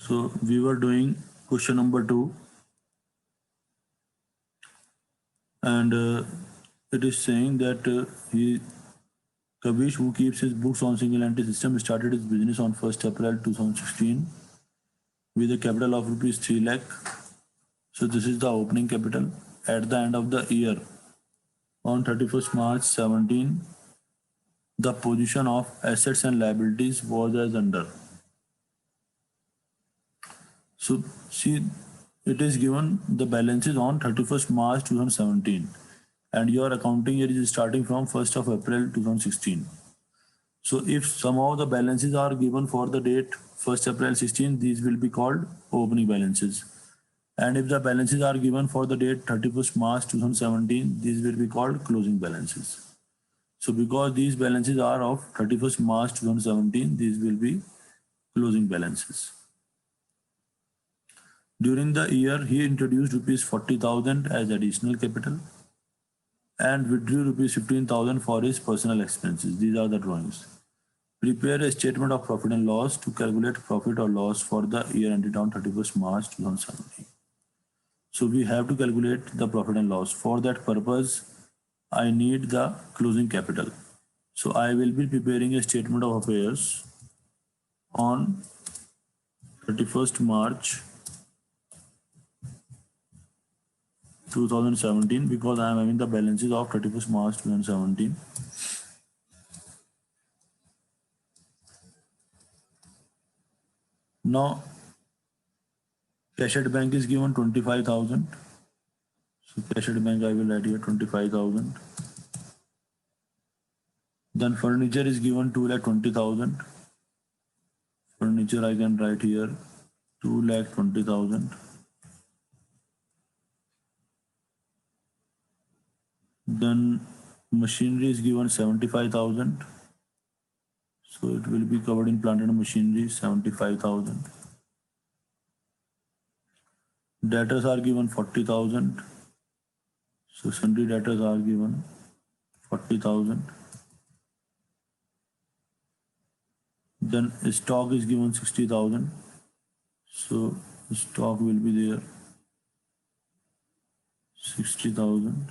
So we were doing question number 2, and it is saying that Kavish, who keeps his books on single entry system, started his business on 1st April 2016 with a capital of rupees 3 lakh. So this is the opening capital. At the end of the year, on 31st March 17, the position of assets and liabilities was as under. So see, it is given the balances on 31st March 2017, and your accounting year is starting from 1st of April 2016. So if somehow the balances are given for the date 1st April 16, these will be called opening balances. And if the balances are given for the date 31st March 2017, these will be called closing balances. So because these balances are of 31st March 2017, these will be closing balances. During the year, he introduced rupees 40,000 as additional capital and withdrew rupees 15,000 for his personal expenses. These are the drawings. Prepare a statement of profit and loss to calculate profit or loss for the year ended on 31st March 2017. So we have to calculate the profit and loss. For that purpose, I need the closing capital. So I will be preparing a statement of affairs on 31st March 2017 because I am having the balances of 31st March 2017. Now, cash at bank is given 25,000. So cash at bank I will write here 25,000. Then furniture is given 2,20,000. Furniture I can write here 2,20,000. Then machinery is given 75,000. So it will be covered in plant and machinery 75,000. Debtors are given 40,000. So sundry debtors are given 40,000. Then stock is given 60,000. So stock will be there 60,000.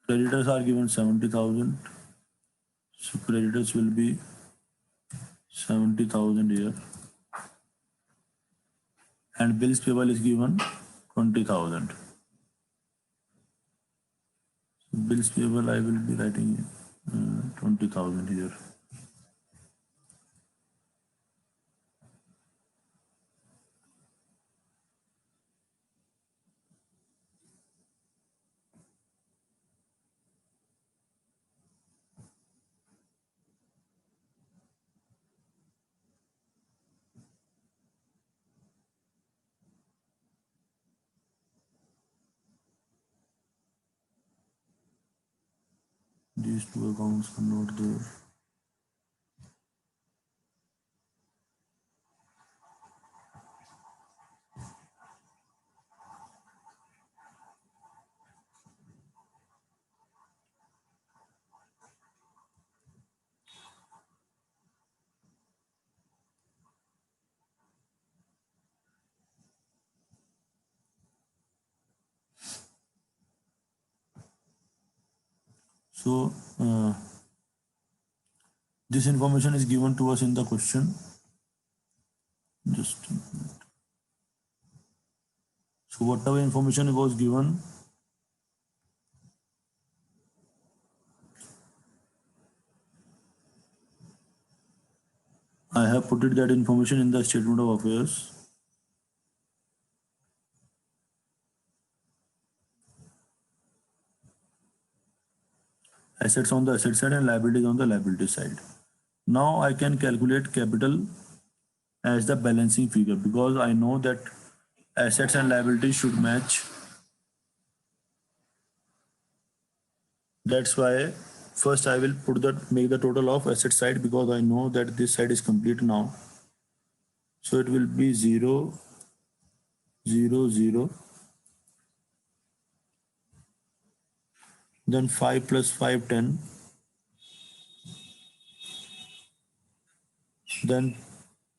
Creditors are given 70,000. So creditors will be 70,000 here. And bills payable is given 20,000. So bills payable I will be writing 20,000 here. These two accounts are not there. So this information is given to us in the question. Just a minute. So whatever information was given, I have put it that information in the statement of affairs. Assets on the asset side and liabilities on the liability side. Now I can calculate capital as the balancing figure because I know that assets and liabilities should match. That's why first I will make the total of asset side because I know that this side is complete now. So it will be 0, 0, 0. Then 5 plus 5, 10. Then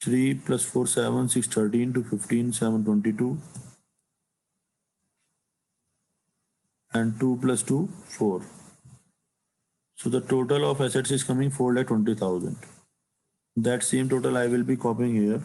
3 plus 4, 7, 6, 13 to 15, 7, 22. And 2 plus 2, 4. So the total of assets is coming 4,20,000. That same total I will be copying here.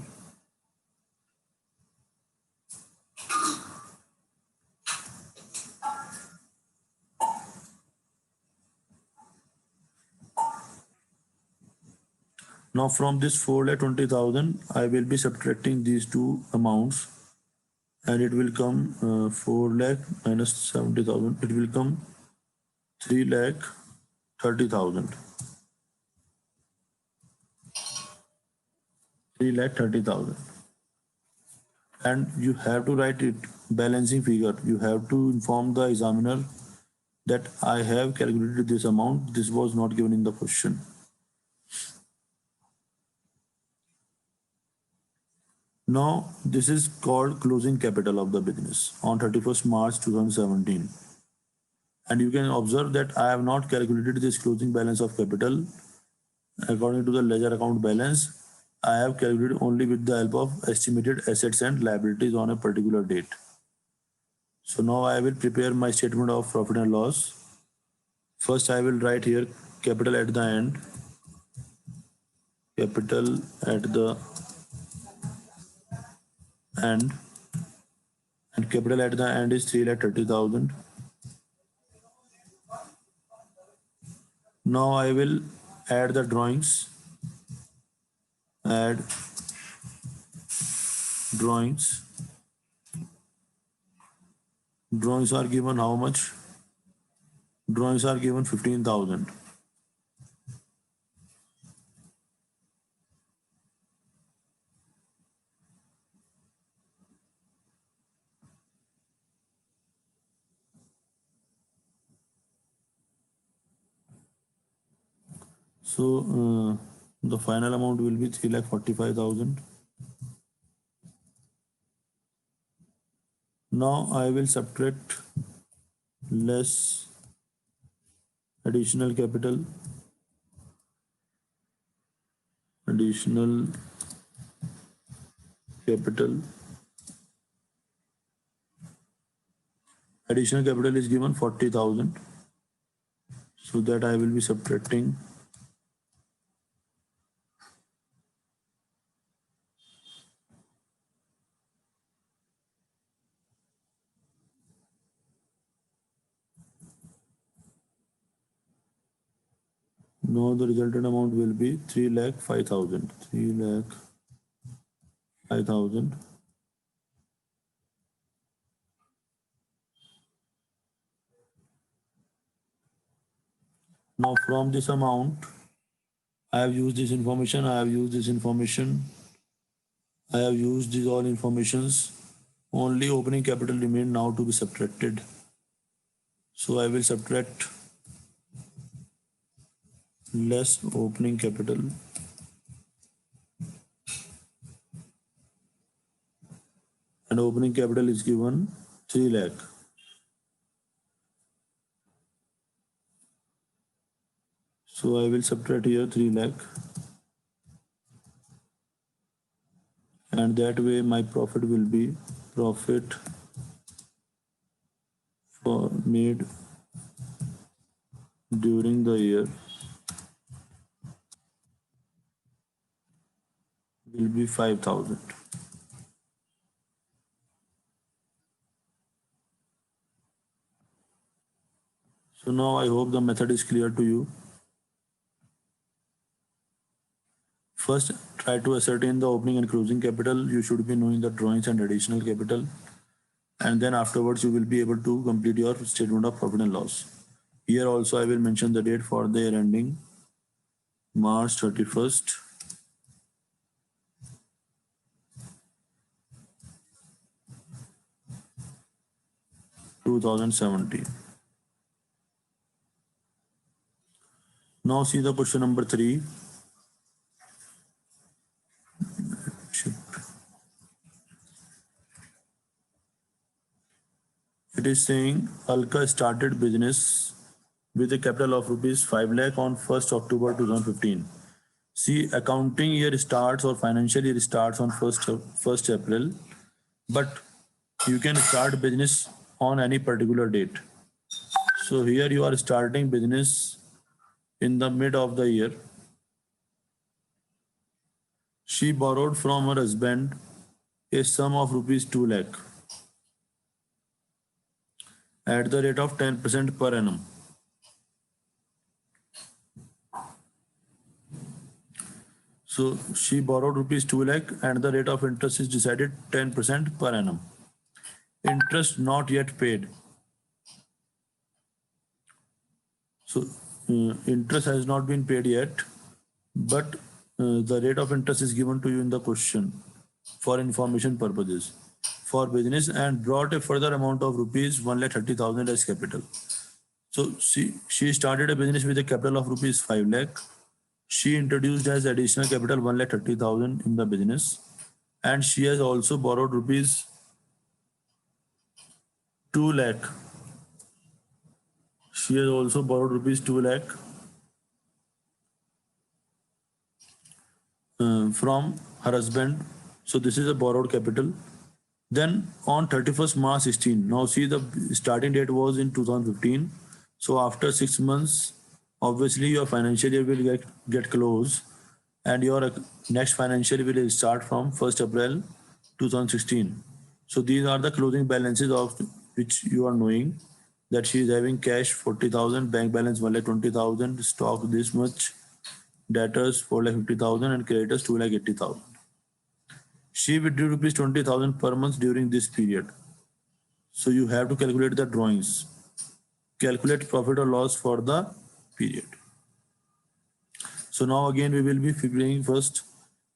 Now from this 4,20,000, I will be subtracting these two amounts, and it will come 4 lakh minus 70,000. It will come 3,30,000. 3,30,000. And you have to write it balancing figure. You have to inform the examiner that I have calculated this amount. This was not given in the question. Now, this is called closing capital of the business on 31st March 2017. And you can observe that I have not calculated this closing balance of capital according to the ledger account balance. I have calculated only with the help of estimated assets and liabilities on a particular date. So now I will prepare my statement of profit and loss. First, I will write here capital at the end. Capital at the end. And capital at the end is 3,30,000. Now I will add the drawings. Add drawings. Drawings are given how much? Drawings are given 15,000. So the final amount will be 3,45,000. Now I will subtract less additional capital. Additional capital. Additional capital is given 40,000. So that I will be subtracting. Now the resultant amount will be 3,05,000. 3,05,000. Now from this amount, I have used this information. I have used this information. I have used these all informations. Only opening capital remain now to be subtracted. So I will subtract less opening capital. And opening capital is given 3 lakh. So I will subtract here 3 lakh. And that way my profit will be profit for made during the year will be 5,000. So now I hope the method is clear to you. First, try to ascertain the opening and closing capital. You should be knowing the drawings and additional capital. And then afterwards, you will be able to complete your statement of profit and loss. Here also, I will mention the date for the year ending March 31st. Now see the question number 3. It is saying Alka started business with a capital of rupees 5 lakh on 1st October 2015. See, accounting year starts or financial year starts on 1st April, but you can start business on any particular date. So here you are starting business in the mid of the year. She borrowed from her husband a sum of rupees 2 lakh at the rate of 10% per annum. So she borrowed rupees 2 lakh and the rate of interest is decided 10% per annum. Interest not yet paid. So interest has not been paid yet, but the rate of interest is given to you in the question for information purposes for business and brought a further amount of rupees 1,30,000 as capital. So she started a business with a capital of rupees 5 lakh. She introduced as additional capital 1,30,000 in the business, and she has also borrowed rupees 2 lakh. She has also borrowed rupees 2 lakh from her husband. So this is a borrowed capital. Then on 31st March 16, now see the starting date was in 2015. So after 6 months, obviously your financial year will get closed and your next financial year will start from 1st April 2016. So these are the closing balances of which you are knowing that she is having cash 40,000, bank balance 1,20,000, stock this much, debtors 4,50,000 and creditors 2,80,000. She withdrew rupees 20,000 per month during this period. So you have to calculate the drawings. Calculate profit or loss for the period. So now again we will be figuring first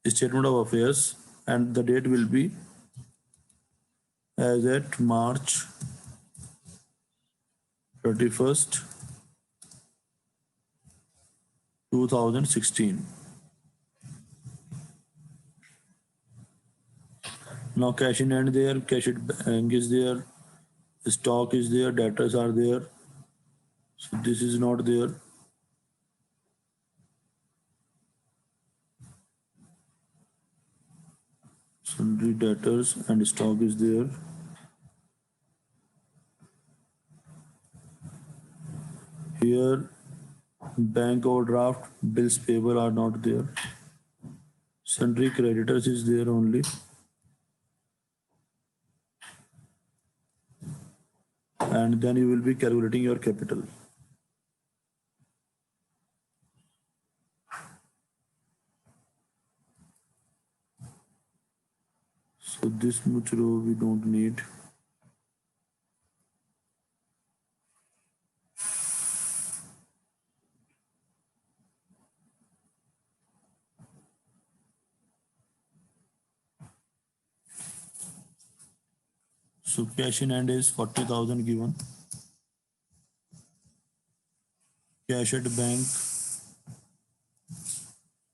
statement of affairs and the date will be as at March 31st, 2016. Now cash in hand there, cash at bank is there, stock is there, debtors are there. So this is not there. Sundry debtors and stock is there. Here bank overdraft, bills payable are not there. Sundry creditors is there only. And then you will be calculating your capital. So this much row we don't need. So cash in hand is 40,000 given. Cash at bank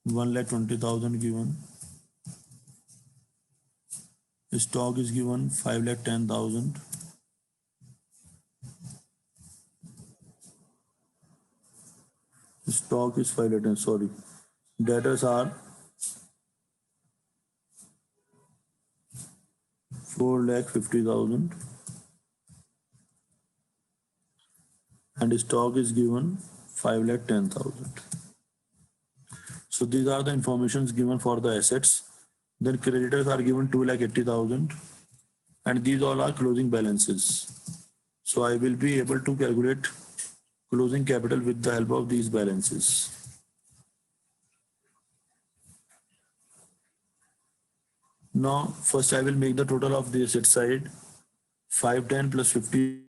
1,20,000 given. Stock is given 5,10,000. Stock is 5,10,000. Sorry. Debtors are 4,50,000. And stock is given 5,10,000. So these are the informations given for the assets. Then creditors are given 2,80,000 and these all are closing balances. So I will be able to calculate closing capital with the help of these balances. Now first I will make the total of the asset side 510 plus 50